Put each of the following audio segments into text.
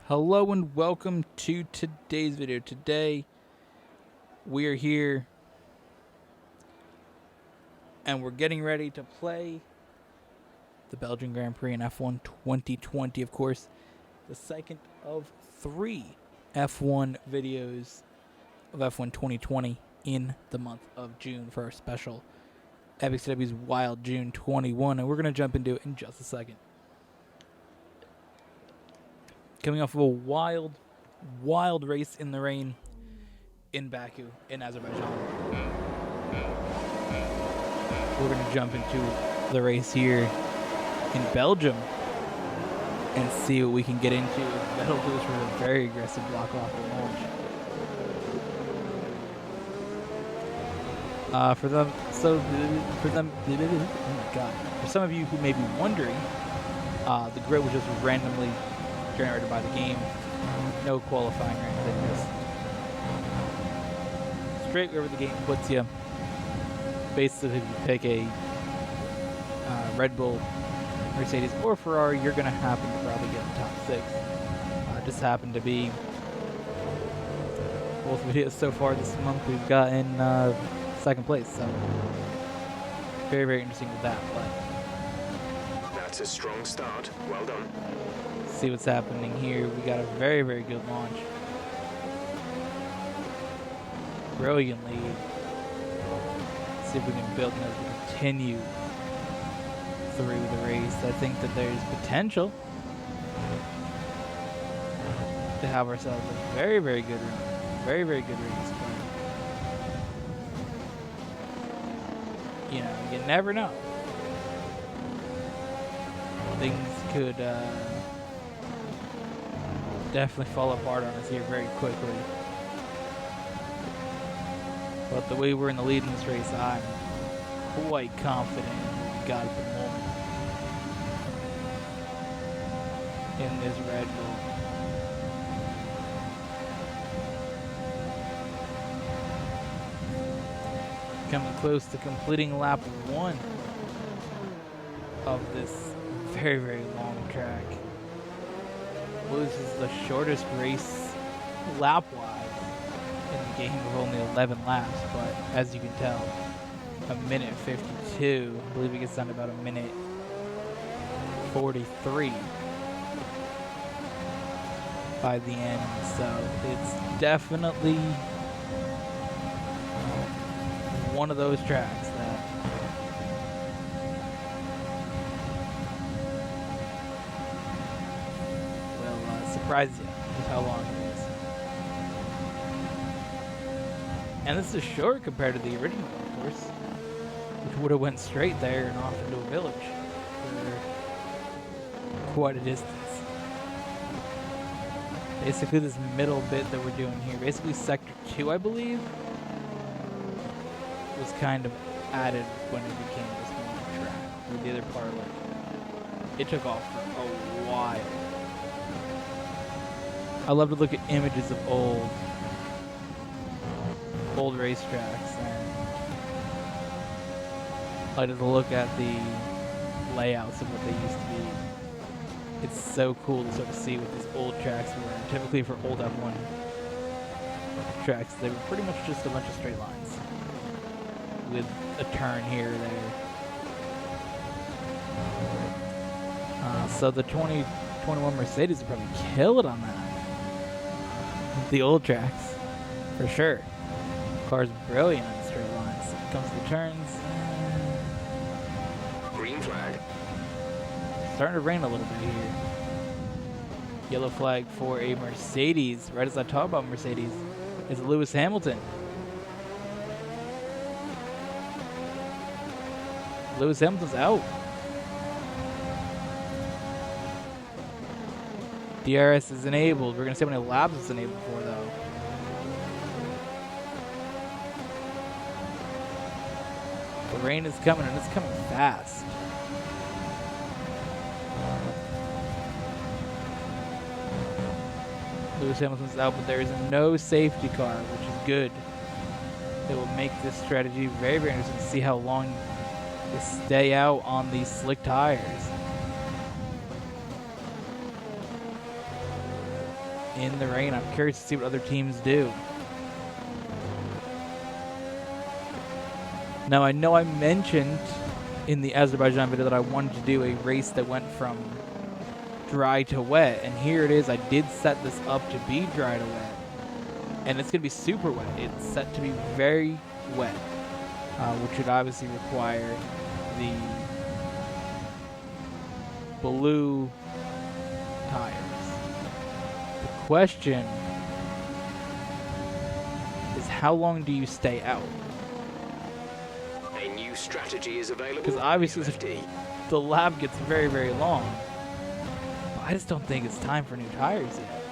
Hello and welcome to today's video. Today we are here and we're getting ready to play the Belgian Grand Prix in F1 2020, of course, the second of 3 F1 videos of F1 2020 in the month of June for our special FXW's Wild June 21, and we're going to jump into it in just a second. Coming off of a wild race in the rain in Baku, in Azerbaijan. We're going to jump into the race here in Belgium and see what we can get into. Vettel goes for a very aggressive block off the launch. For some of you who may be wondering, the grid was just randomly generated by the game. No qualifying or anything, just straight wherever the game puts you. Basically, if you pick a Red Bull, Mercedes, or Ferrari, you're going to happen to probably get in the top 6. Just happened to be both videos so far this month we've gotten second place, so very, very interesting with that. But that's a strong start. Well done. See what's happening here. We got a very, very good launch. Brilliant lead. See if we can build and as we continue through the race. I think that there's potential to have ourselves a very, very good run. Very, very good race. But, you know, you never know. Things could definitely fall apart on us here very quickly. But the way we're in the lead in this race, I'm quite confident in what we got at the moment in this Red Bull. Coming close to completing lap 1 of this very, very long track. This is the shortest race lap-wise in the game of only 11 laps, but as you can tell, a minute 52. I believe it gets down to about a minute 43 by the end, so it's definitely one of those tracks that surprise you with how long it is. And this is short compared to the original, of course, which would have went straight there and off into a village for quite a distance. Basically this middle bit that we're doing here, basically sector 2 I believe, was kind of added when it became this one track. With the other part, like, it took off for a while. I love to look at images of old racetracks, and I like to look at the layouts of what they used to be. It's so cool to sort of see what these old tracks were. Typically for old F1 tracks, they were pretty much just a bunch of straight lines with a turn here or there. So the 2021 Mercedes would probably kill it on that. The old tracks, for sure. Car's brilliant on straight lines. Comes to the turns. Green flag. Starting to rain a little bit here. Yellow flag for a Mercedes. Right as I talk about Mercedes, is Lewis Hamilton. Lewis Hamilton's out. DRS is enabled. We're going to see how many laps it's enabled for, though. The rain is coming, and it's coming fast. Lewis Hamilton's out, but there is no safety car, which is good. It will make this strategy very, very interesting to see how long they stay out on these slick tires. in the rain. I'm curious to see what other teams do. Now, I know I mentioned in the Azerbaijan video that I wanted to do a race that went from dry to wet, and here it is. I did set this up to be dry to wet, and it's going to be super wet. It's set to be very wet, which would obviously require the blue tires. The question is, how long do you stay out? A new strategy is available. Because obviously the lap gets very, very long. But I just don't think it's time for new tires yet.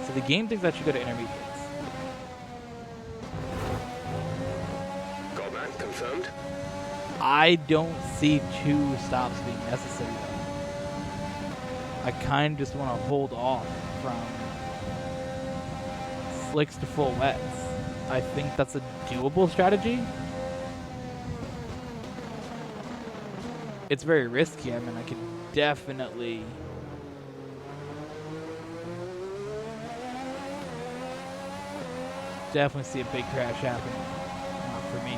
So the game thinks I should go to intermediates. Got that confirmed. I don't see 2 stops being necessary though. I kind of just want to hold off from slicks to full wets. I think that's a doable strategy. It's very risky. I mean, I could definitely see a big crash happening. Not for me.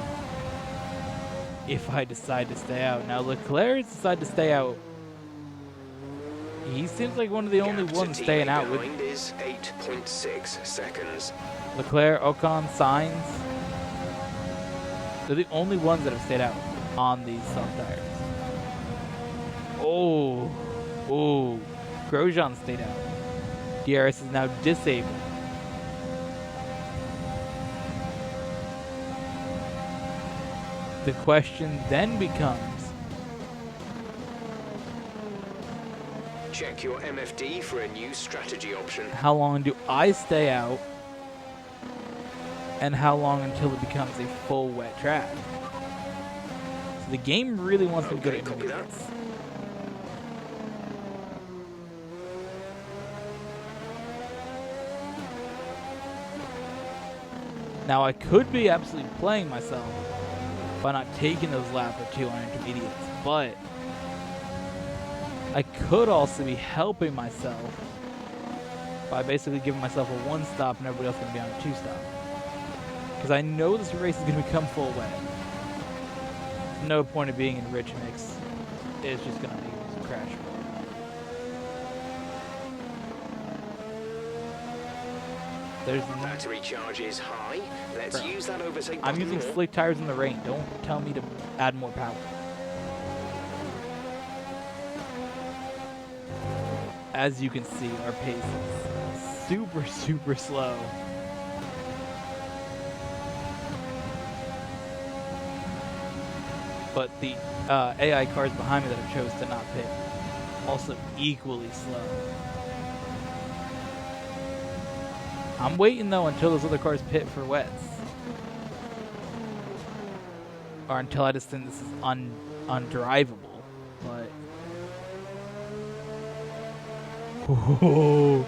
If I decide to stay out. Now, Leclerc decided to stay out. He seems like one of the only ones staying out with is 8.6 seconds. Leclerc, Ocon, Sainz. They're the only ones that have stayed out on these soft tires. Oh, Grosjean stayed out. DRS is now disabled. The question then becomes, check your MFD for a new strategy option. how long do I stay out? And how long until it becomes a full wet track? So the game really wants me to go to intermediates. Now I could be absolutely playing myself by not taking those lap or 2 on intermediates, but I could also be helping myself by basically giving myself a 1 stop and everybody else going to be on a 2 stop. Because I know this race is going to become full wet. No point of being in rich mix. It's just going to make it crash. There's battery charge is high. Let's use that overtake. I'm using slick tires in the rain. Don't tell me to add more power. As you can see, our pace is super, super slow. But the AI cars behind me that have chose to not pit, also equally slow. I'm waiting though until those other cars pit for wets. Or until I just think this is undrivable. But alright,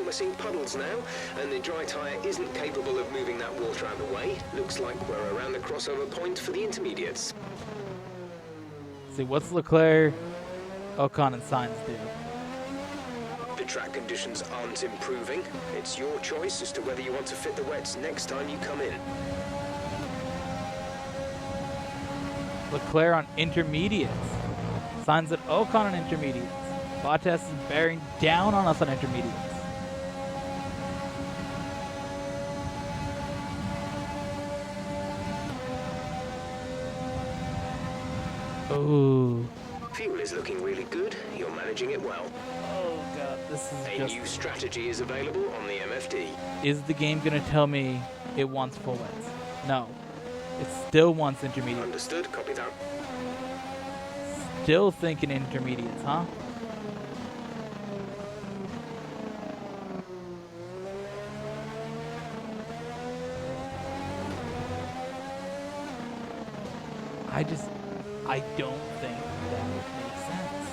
we're seeing puddles now, and the dry tyre isn't capable of moving that water out of the way. Looks like we're around the crossover point for the intermediates. See, what's Leclerc, Ocon, and Sainz do? The track conditions aren't improving. It's your choice as to whether you want to fit the wets next time you come in. Leclerc on intermediates. Sainz and Ocon on intermediates. Bottas is bearing down on us on intermediates. Ooh. Fuel is looking really good. You're managing it well. Oh god, this is A new strategy is available on the MFD. Is the game gonna tell me it wants full wets? No. It still wants intermediates. Understood, copy that. Still thinking intermediates, huh? I don't think that would make sense.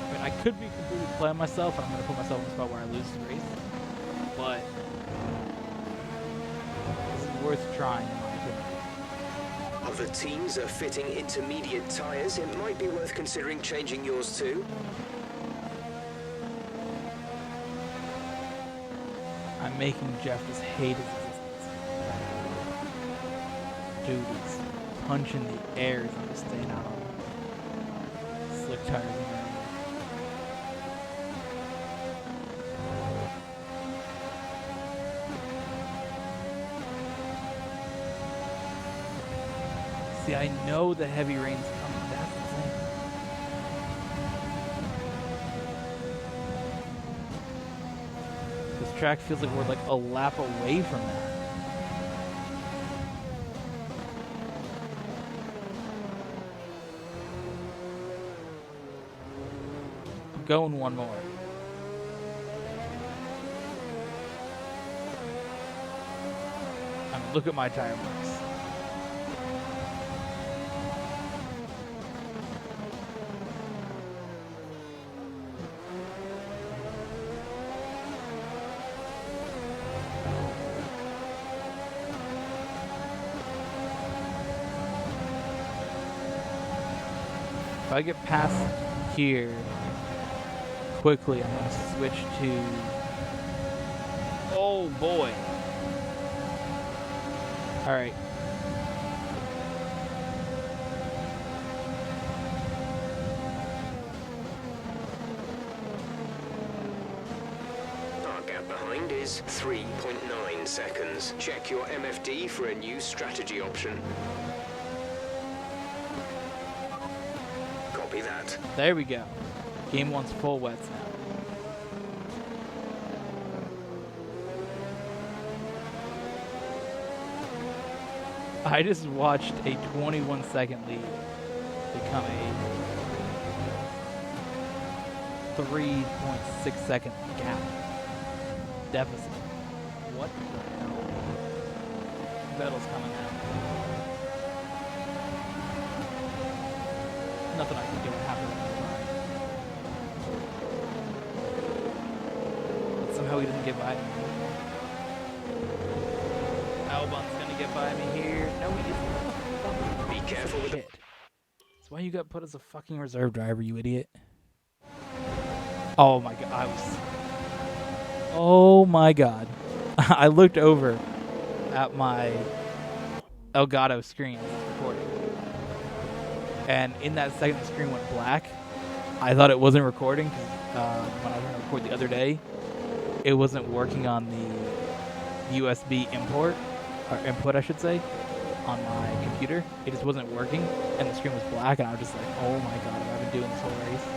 I mean, I could be completely playing myself, and I'm going to put myself in a spot where I lose the race. But this is worth trying, in my opinion. A other teams are fitting intermediate tyres, it might be worth considering changing yours too. I'm making Jeff just hate his existence. Dude, he's punching the air as I'm just staying out on slick tires. See, I know the heavy rain's coming. That's the thing. This track feels like we're like a lap away from that. I'm going one more. I mean, look at my tire marks. If I get past here quickly, I'm going to switch to... Oh boy. Alright. Our gap behind is 3.9 seconds. Check your MFD for a new strategy option. Copy that. There we go. Game one's full wets now. I just watched a 21-second lead become a 3.6-second gap deficit. What the hell? Vettel's coming out. Nothing I can do. It happened. But somehow he doesn't get by me. Albon's gonna get by me here. No, he isn't. Be careful with shit. That's why you got put as a fucking reserve driver, you idiot. Oh my god, oh my god. I looked over at my Elgato screen recording. And in that second the screen went black. I thought it wasn't recording because when I was going to record the other day, it wasn't working on the USB import, or input I should say, on my computer. It just wasn't working, and the screen was black, and I was just like, oh my god, I've been doing this whole race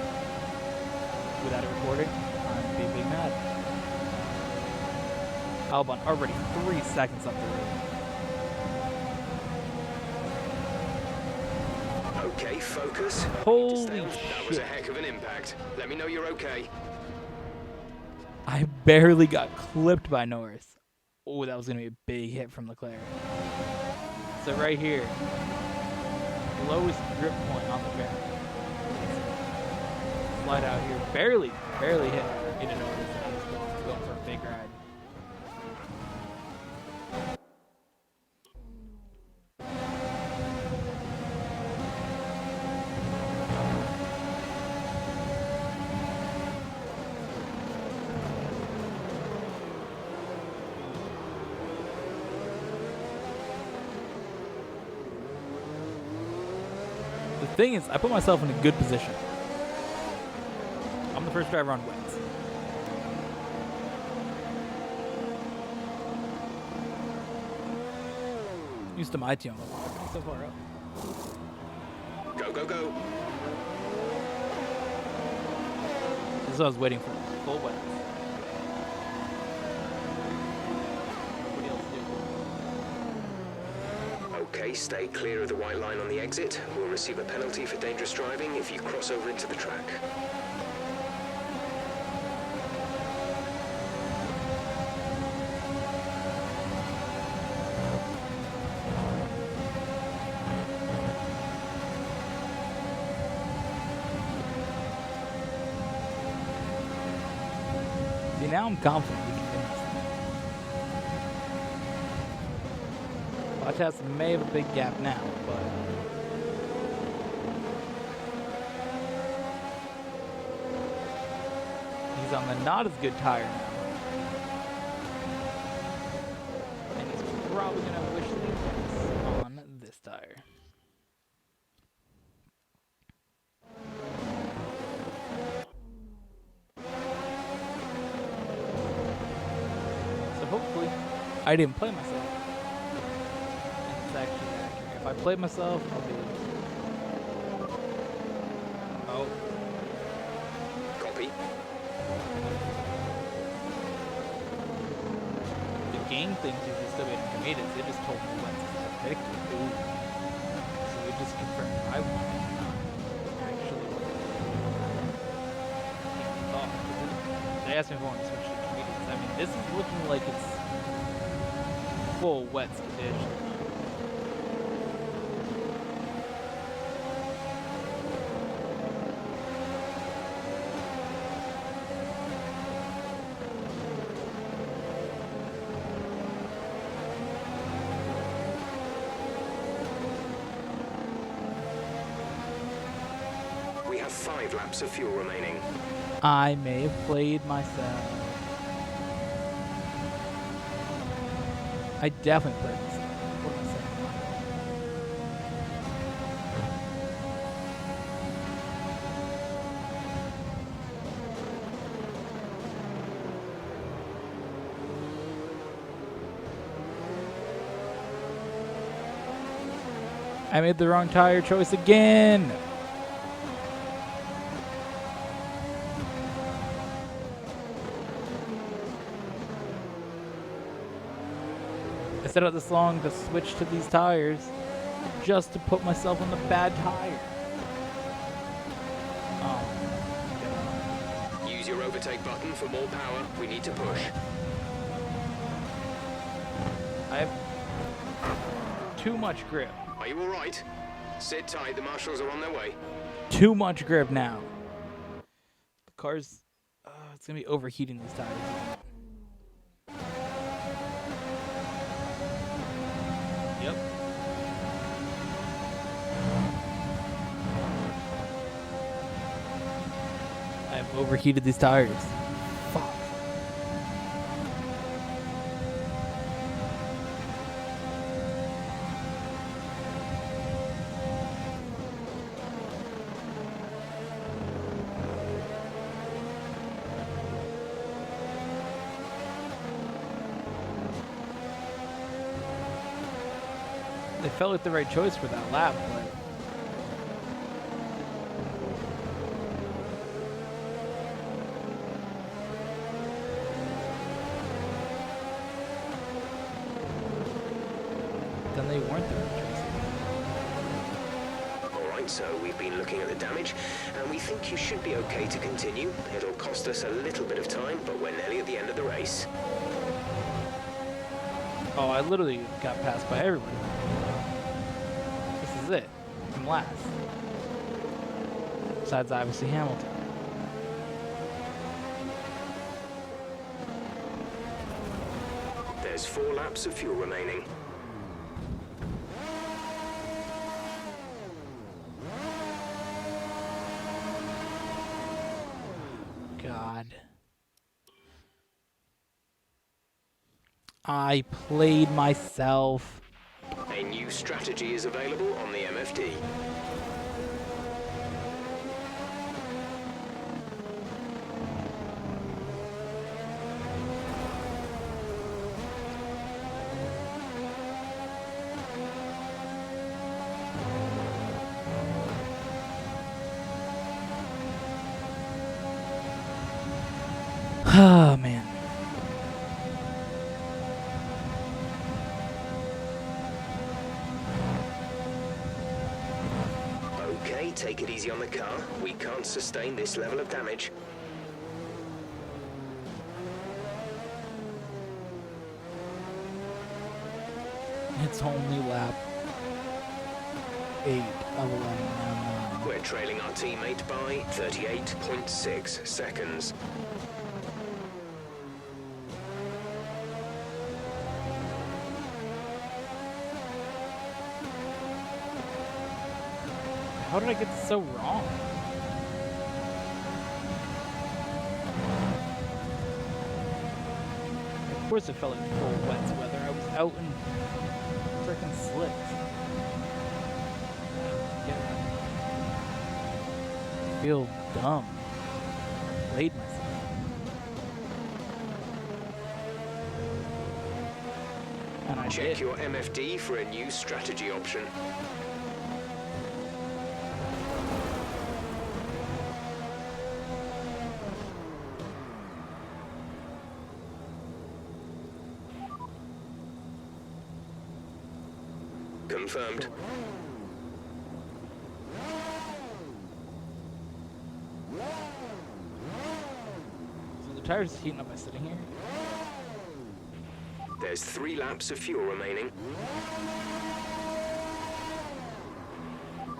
without it recording. I'm being big mad. Albon already 3 seconds up the road. Okay, focus. Holy That was a shit. heck of an impact. Let me know you're okay. I barely got clipped by Norris. Oh, that was going to be a big hit from Leclerc. So right here, lowest grip point on the track. Slide out here, barely hit into Norris, and I was going for a big ride. The thing is, I put myself in a good position. I'm the first driver on wets. Used to my team so far up. Go, go, go. This is what I was waiting for. Full wets. Nobody else do. Okay, stay clear of the white line on the exit. We'll receive a penalty for dangerous driving if you cross over into the track. See, now I'm confident we can win this. Watch. test may have a big gap now, but he's on the not as good tire now. And he's probably going to wish that he was on this tire. So hopefully, I didn't play myself. And it's actually accurate. If I play myself, I'll be... Oh. Copy. The game thinks he's still being committed. They just told me once it's predicted. Ooh. So we just confirmed I won. Actually, thought. They asked me if I wanted to switch to comedians. I mean, this is looking like it's full wets condition. We have 5 laps of fuel remaining. I may have played myself. I definitely played myself. What am I saying? I made the wrong tire choice again. I set out this long to switch to these tires just to put myself on the bad tire. Oh. Use your overtake button for more power. We need to push. I have too much grip. Are you all right? Sit tight. The marshals are on their way. Too much grip now. The car's... it's going to be overheating these tires. Yep. I've overheated these tires. Fuck. It felt like the right choice for that lap, but then they weren't the right choice. All right, so we've been looking at the damage, and we think you should be okay to continue. It'll cost us a little bit of time, but we're nearly at the end of the race. Oh, I literally got passed by everybody. This is it. I'm last. Besides, obviously, Hamilton. There's 4 laps of fuel remaining. God. I played myself. A new strategy is available on the MFD. Oh, man. Okay, take it easy on the car. We can't sustain this level of damage. It's only lap 8 of 11 now. We're trailing our teammate by 38.6 seconds. How did I get this so wrong? Of course it felt like full wet weather. I was out in freaking slicks. I feel dumb. Played myself. And I Check did. your MFD for a new strategy option. Confirmed. So the tires is heating up by sitting here. There's 3 laps of fuel remaining.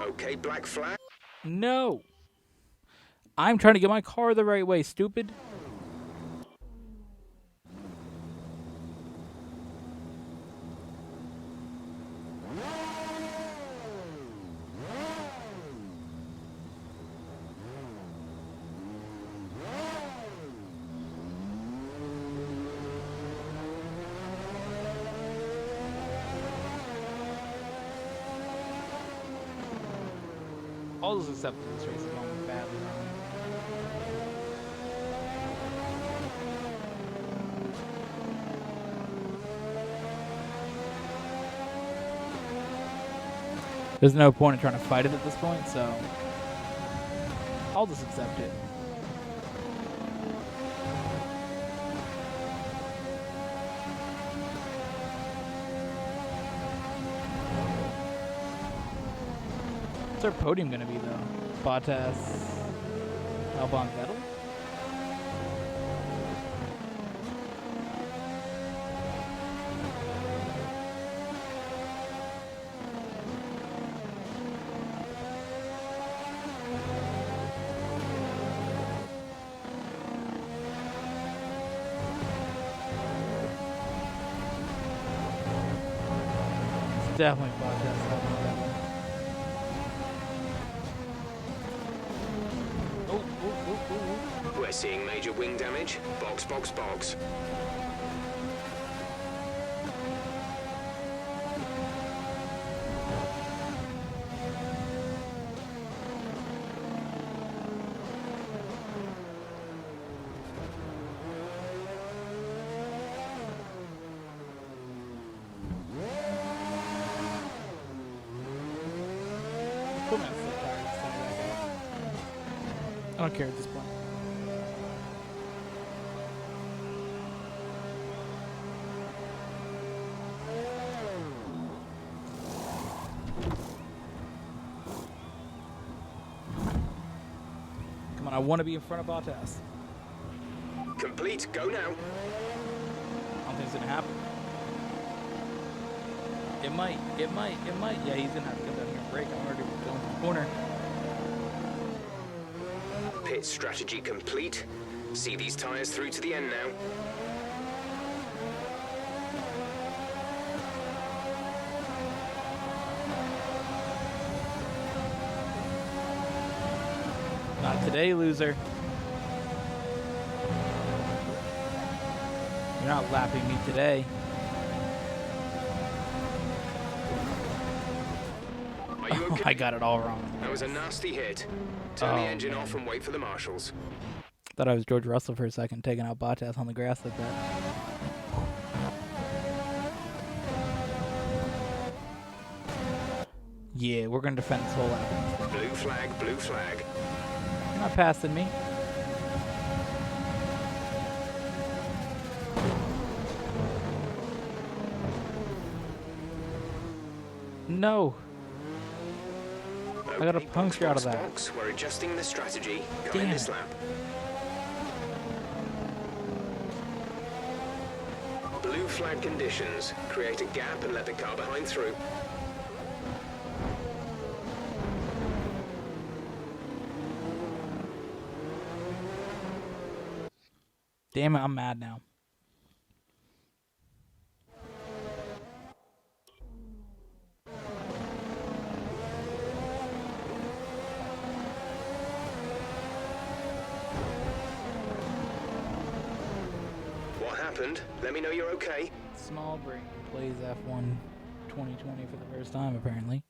Okay, black flag. No! I'm trying to get my car the right way, stupid. I'll just accept that this race is going badly wrong. There's no point in trying to fight it at this point, so I'll just accept it. What's our podium going to be, though? Bottas, Albon, Vettel? It's definitely Bottas, Albon, Vettel. We're seeing major wing damage. Box, box, box. Put my foot tires and send it back out. I don't care at this point. Come on, I want to be in front of Bottas. Complete. Go now. I don't think it's gonna happen. It might. Yeah, he's gonna have to come down here and brake. I'm already going to the corner. Pit strategy complete. See these tires through to the end now. Not today, loser. You're not lapping me today. Are you okay? I got it all wrong. That was a nasty hit. Turn the engine off and wait for the marshals. Thought I was George Russell for a second, taking out Bottas on the grass like that. Yeah, we're gonna defend this whole lap. Blue flag, blue flag. You're not passing me. No. I got a puncture out of that. Box. We're adjusting the strategy. Go Damn in this it. lap. Blue flag conditions. Create a gap and let the car behind through. Damn it, I'm mad now. happened. Let me know you're okay. Small brain plays F1 2020 for the first time, apparently.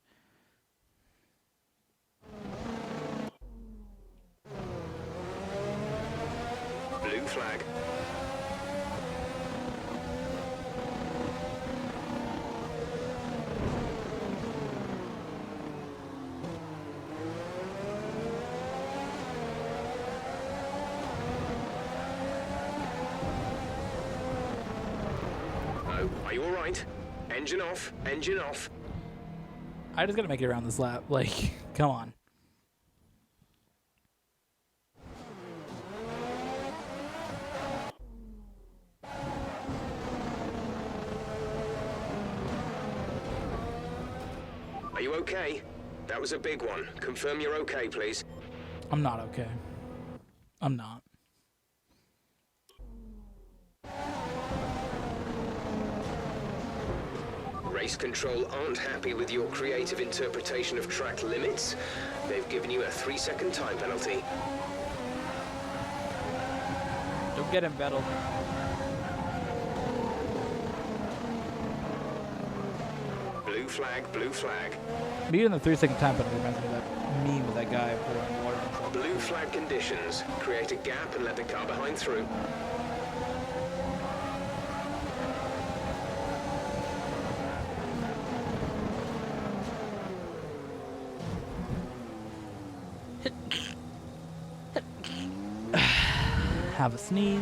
Blue flag. Oh, are you all right? Engine off, engine off. I just gotta make it around this lap. Like, come on. Are you okay? That was a big one. Confirm you're okay, please. I'm not okay. I'm not. Race control aren't happy with your creative interpretation of track limits. They've given you a 3-second time penalty. Don't get him, Vettel. Blue flag, blue flag. Me and the 3-second time penalty reminds me of that meme with that guy pouring water on himself. Blue flag conditions. Create a gap and let the car behind through. Have a sneeze.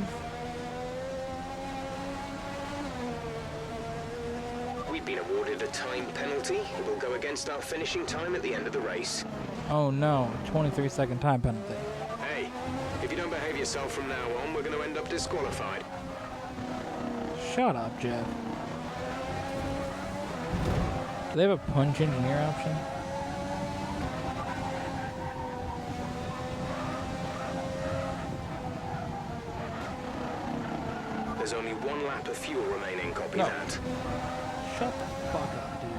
We've been awarded a time penalty. It will go against our finishing time at the end of the race. Oh no, 23-second time penalty. Hey, if you don't behave yourself from now on, we're going to end up disqualified. Shut up, Jeff. Do they have a punch engineer option? There's only 1 lap of fuel remaining. Copy No. that. Shut the fuck up, dude.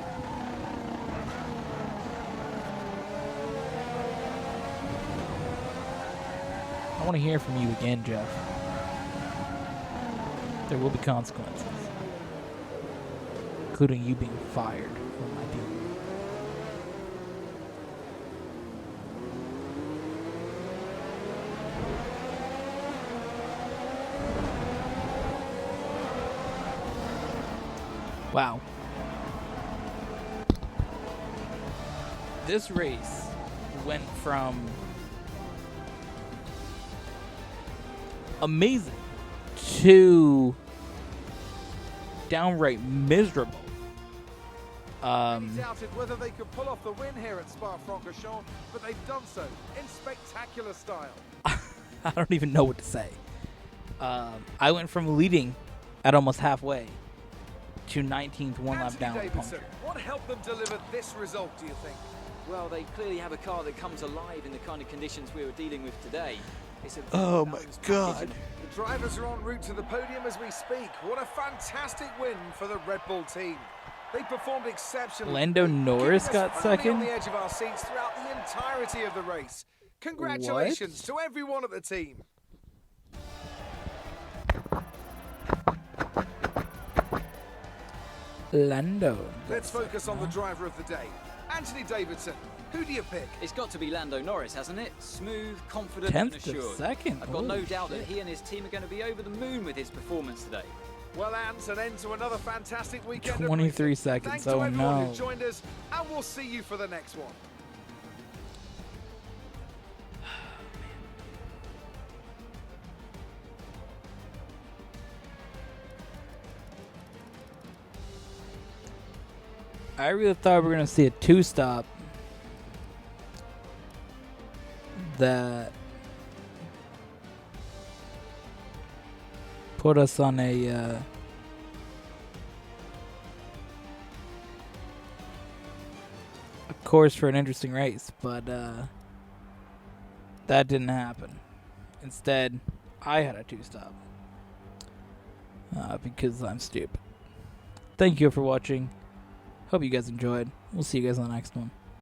I want to hear from you again, Jeff. There will be consequences, including you being fired from my team. Wow. This race went from amazing to downright miserable. Many doubted whether they could pull off the win here at Spa-Francorchamps, but they've done so in spectacular style. I don't even know what to say. I went from leading at almost halfway to 19th, 1 lap Anthony down. Davidson, what helped them deliver this result, do you think? Well, they clearly have a car that comes alive in the kind of conditions we were dealing with today. It's a Oh my balanced God. package The drivers are en route to the podium as we speak. What a fantastic win for the Red Bull team. They performed exceptionally. Lando Norris keeping us got firmly second? on the edge of our seats throughout the entirety of the race. Congratulations to everyone at the team. Lando. Let's focus on the driver of the day. Anthony Davidson, who do you pick? It's got to be Lando Norris, hasn't it? Smooth, confident 10th and to assured. 2nd. I've got no Holy doubt that shit. he and his team are going to be over the moon with his performance today. Well, Ant, an end to another fantastic weekend. 23 of racing. seconds, Thanks oh to everyone no. who joined us, and we'll see you for the next one. I really thought we were going to see a 2-stop that put us on a course for an interesting race, but that didn't happen. Instead, I had a 2-stop because I'm stupid. Thank you for watching. Hope you guys enjoyed. We'll see you guys on the next one.